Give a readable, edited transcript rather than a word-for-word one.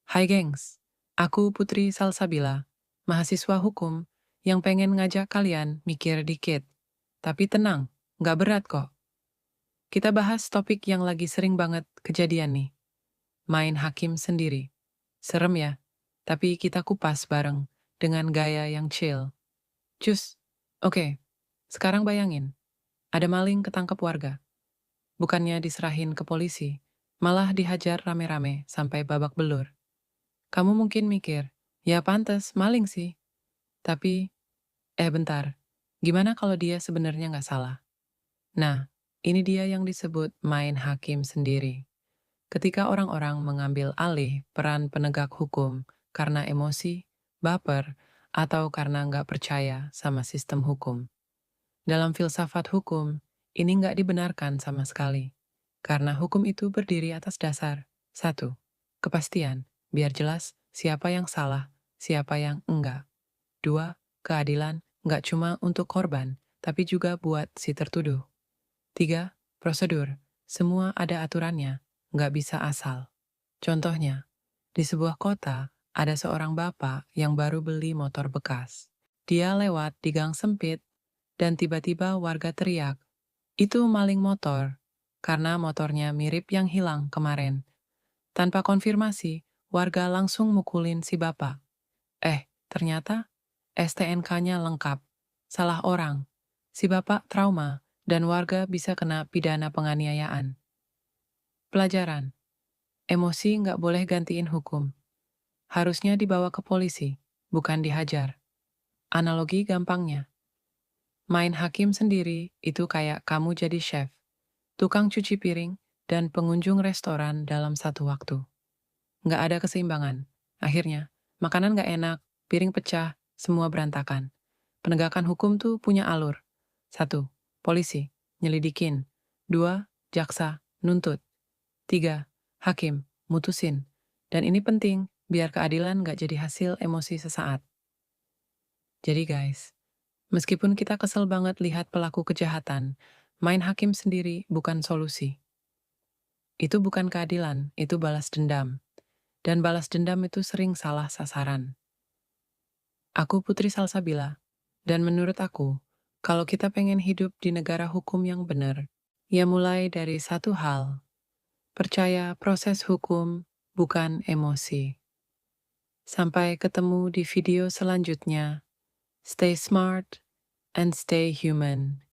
Hai gengs, aku Putri Salsabila, mahasiswa hukum yang pengen ngajak kalian mikir dikit. Tapi tenang, nggak berat kok. Kita bahas topik yang lagi sering banget kejadian nih, main hakim sendiri. Serem ya, tapi kita kupas bareng dengan gaya yang chill. Cus, oke, sekarang bayangin, ada maling ketangkep warga. Bukannya diserahin ke polisi, malah dihajar rame-rame sampai babak belur. Kamu mungkin mikir, ya pantes, maling sih. Tapi, bentar. Gimana kalau dia sebenarnya nggak salah? Nah, ini dia yang disebut main hakim sendiri. Ketika orang-orang mengambil alih peran penegak hukum karena emosi, baper, atau karena nggak percaya sama sistem hukum. Dalam filsafat hukum, ini nggak dibenarkan sama sekali. Karena hukum itu berdiri atas dasar. Satu, kepastian, biar jelas siapa yang salah, siapa yang enggak. Dua, keadilan, nggak cuma untuk korban, tapi juga buat si tertuduh. Tiga, prosedur, semua ada aturannya, nggak bisa asal. Contohnya, di sebuah kota, ada seorang bapak yang baru beli motor bekas. Dia lewat di gang sempit, dan tiba-tiba warga teriak, "Itu maling motor," karena motornya mirip yang hilang kemarin. Tanpa konfirmasi, warga langsung mukulin si bapak. Ternyata STNK-nya lengkap. Salah orang. Si bapak trauma, dan warga bisa kena pidana penganiayaan. Pelajaran. Emosi nggak boleh gantiin hukum. Harusnya dibawa ke polisi, bukan dihajar. Analogi gampangnya. Main hakim sendiri itu kayak kamu jadi chef, tukang cuci piring, dan pengunjung restoran dalam satu waktu. Nggak ada keseimbangan. Akhirnya, makanan nggak enak, piring pecah, semua berantakan. Penegakan hukum tuh punya alur. Satu, polisi, nyelidikin. Dua, jaksa, nuntut. Tiga, hakim, mutusin. Dan ini penting, biar keadilan nggak jadi hasil emosi sesaat. Jadi guys, meskipun kita kesel banget lihat pelaku kejahatan, main hakim sendiri bukan solusi. Itu bukan keadilan, itu balas dendam. Dan balas dendam itu sering salah sasaran. Aku Putri Salsabila, dan menurut aku, kalau kita pengen hidup di negara hukum yang benar, ya mulai dari satu hal, percaya proses hukum bukan emosi. Sampai ketemu di video selanjutnya. Stay smart and stay human.